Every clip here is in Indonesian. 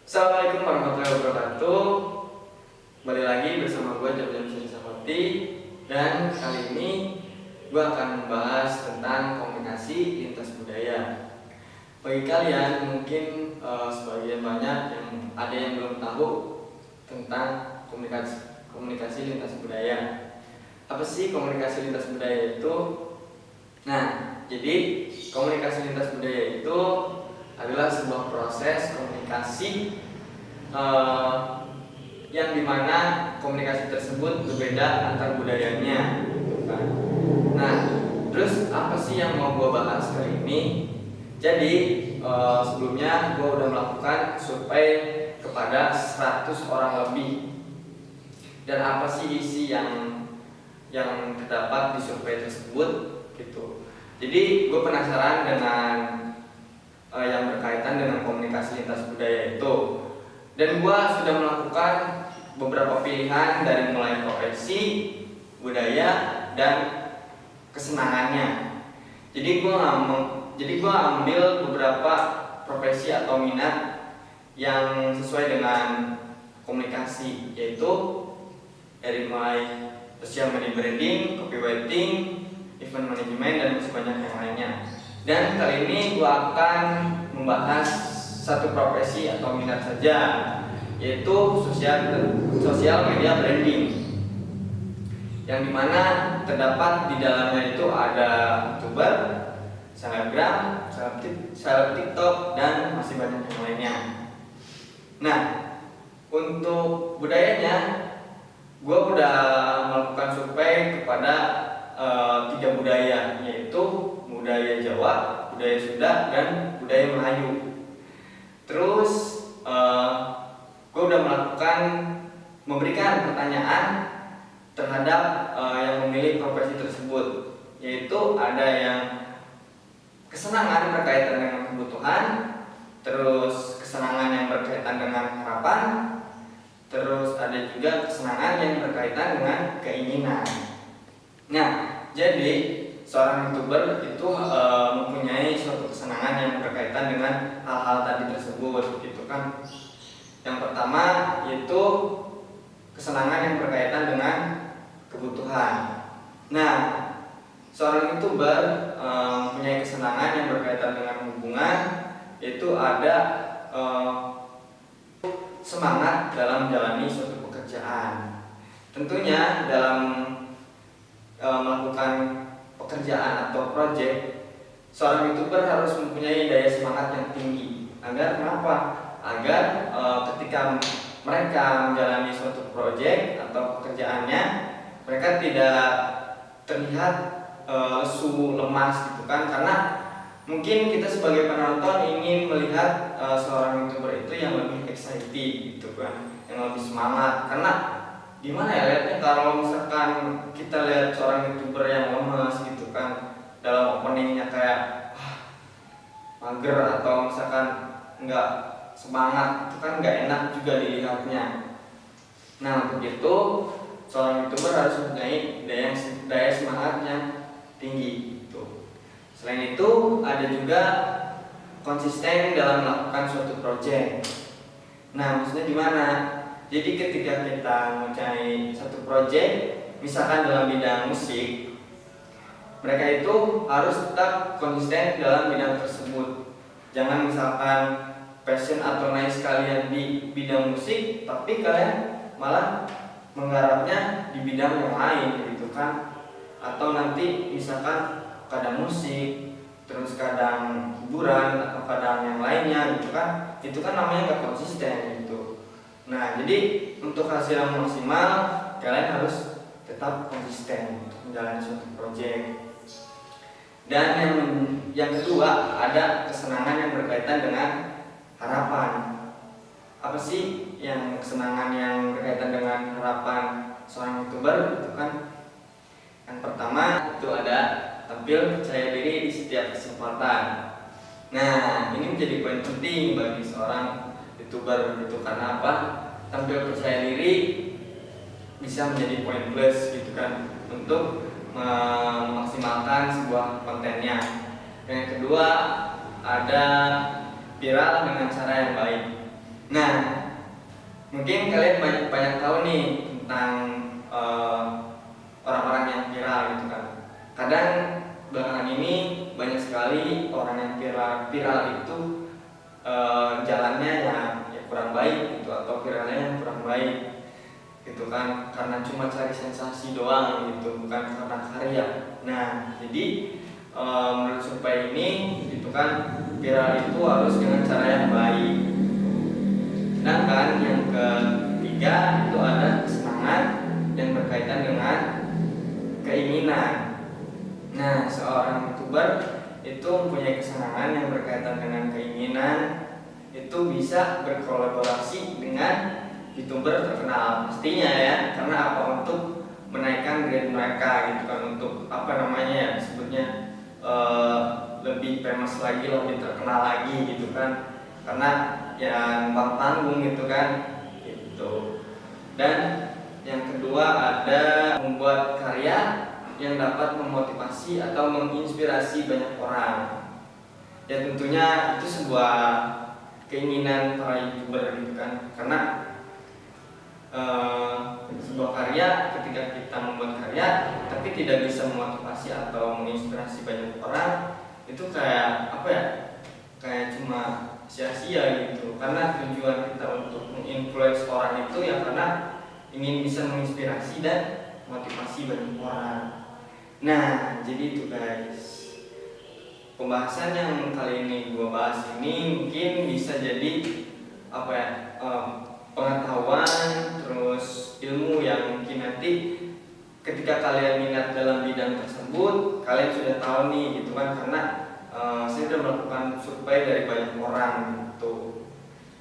Assalamualaikum warahmatullahi wabarakatuh. Kembali lagi bersama gue Jam Sapati. Dan kali ini gue akan membahas tentang komunikasi lintas budaya. Bagi kalian mungkin sebagian banyak yang ada yang belum tahu tentang komunikasi lintas budaya. Apa sih komunikasi lintas budaya itu? Nah, jadi komunikasi lintas budaya itu adalah sebuah proses komunikasi yang dimana komunikasi tersebut berbeda antar budayanya, gitu kan. Nah, terus apa sih yang mau gue bahas kali ini? Jadi sebelumnya gue udah melakukan survei kepada 100 orang lebih. Dan apa sih isi yang terdapat di survei tersebut, gitu. Jadi gue penasaran dengan yang berkaitan dengan komunikasi lintas budaya itu. Dan gue sudah melakukan beberapa pilihan dari mulai profesi, budaya, dan kesenangannya. Jadi gue ambil beberapa profesi atau minat yang sesuai dengan komunikasi, yaitu dari mulai social media branding, copywriting, event management, dan masih banyak yang lainnya. Dan kali ini gue akan membahas satu profesi atau minat saja, yaitu social media branding, yang dimana terdapat di dalamnya itu ada YouTuber, selebgram, seleb TikTok, dan masih banyak yang lainnya. Nah, untuk budayanya, gue udah melakukan survei kepada 3 budaya, yaitu budaya Jawa, budaya Sunda, dan budaya Melayu. Terus gue udah memberikan pertanyaan terhadap yang memilih profesi tersebut, yaitu ada yang kesenangan berkaitan dengan kebutuhan, terus kesenangan yang berkaitan dengan harapan, terus ada juga kesenangan yang berkaitan dengan keinginan. Nah, jadi seorang YouTuber itu mempunyai suatu kesenangan yang berkaitan dengan hal-hal tadi tersebut, gitu kan. Yang pertama yaitu kesenangan yang berkaitan dengan kebutuhan. Nah, seorang YouTuber mempunyai kesenangan yang berkaitan dengan hubungan, yaitu ada semangat dalam menjalani suatu pekerjaan. Tentunya dalam melakukan pekerjaan atau proyek, seorang YouTuber harus mempunyai daya semangat yang tinggi. Agar kenapa? Agar ketika mereka menjalani suatu proyek atau pekerjaannya, mereka tidak terlihat lesu, lemas, gitu kan. Karena mungkin kita sebagai penonton ingin melihat seorang YouTuber itu yang lebih excited, gitu kan, yang lebih semangat. Karena gimana ya lihatnya, kalau misalkan kita lihat seorang YouTuber yang lemas, gitu kan, dalam openingnya kayak mager atau misalkan nggak semangat, itu kan nggak enak juga dilihatnya. Nah, untuk itu seorang YouTuber harus mempunyai daya semangat yang tinggi, gitu. Selain itu ada juga konsisten dalam melakukan suatu proyek. Nah, maksudnya gimana? Jadi ketika kita mempunyai satu proyek, misalkan dalam bidang musik, mereka itu harus tetap konsisten dalam bidang tersebut. Jangan misalkan passion atau nice kalian di bidang musik, tapi kalian malah menggarapnya di bidang yang lain, gitu kan. Atau nanti misalkan kadang musik, terus kadang hiburan, atau kadang yang lainnya, gitu kan. Itu kan namanya gak konsisten, gitu. Nah, jadi untuk hasil yang maksimal, kalian harus tetap konsisten untuk menjalani suatu proyek. Dan yang kedua, ada kesenangan yang berkaitan dengan harapan. Apa sih yang kesenangan yang berkaitan dengan harapan seorang YouTuber, gitu kan? Yang pertama itu ada tampil percaya diri di setiap kesempatan. Nah, ini menjadi poin penting bagi seorang YouTuber, gitu. Karena apa? Tampil percaya diri bisa menjadi poin plus, gitu kan, untuk memaksimalkan sebuah kontennya. Dan yang kedua ada viral dengan cara yang baik. Nah, Mungkin kalian banyak tahu nih tentang orang-orang yang viral gitu kan. Kadang belakangan ini banyak sekali orang yang viral itu jalannya ya kurang baik gitu, atau viralnya yang kurang baik gitu kan, karena cuma cari sensasi doang gitu, bukan karena karya. Nah, jadi menurut survei ini gitu kan, viral itu harus dengan cara yang baik. Sedangkan yang ketiga itu ada kesenangan yang berkaitan dengan keinginan. Nah, seorang YouTuber itu mempunyai kesenangan yang berkaitan dengan keinginan, itu bisa berkolaborasi dengan YouTuber terkenal pastinya ya, karena apa, untuk menaikkan grade mereka gitu kan, untuk apa namanya ya, sebutnya lebih famous lagi, lebih terkenal lagi gitu kan, karena yang numpang panggung gitu kan gitu. Dan yang kedua ada membuat karya yang dapat memotivasi atau menginspirasi banyak orang. Ya tentunya itu sebuah keinginan para YouTuber gitu kan, karena sebuah karya, ketika kita membuat karya tapi tidak bisa memotivasi atau menginspirasi banyak orang, itu kayak apa ya, kayak cuma sia-sia gitu. Karena tujuan kita untuk menginfluence orang itu ya karena ingin bisa menginspirasi dan motivasi banyak orang. Nah, jadi itu guys, pembahasan yang kali ini gue bahas ini mungkin bisa jadi apa ya, pengetahuan terus ilmu yang mungkin nanti ketika kalian minat dalam bidang tersebut, kalian sudah tahu nih gitu kan, karena saya sudah melakukan survei dari banyak orang gitu.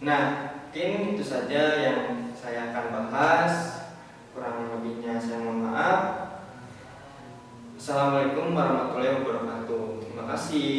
Nah, mungkin itu saja yang saya akan bahas, kurang lebihnya saya mohon maaf. Assalamualaikum warahmatullahi wabarakatuh. Terima kasih.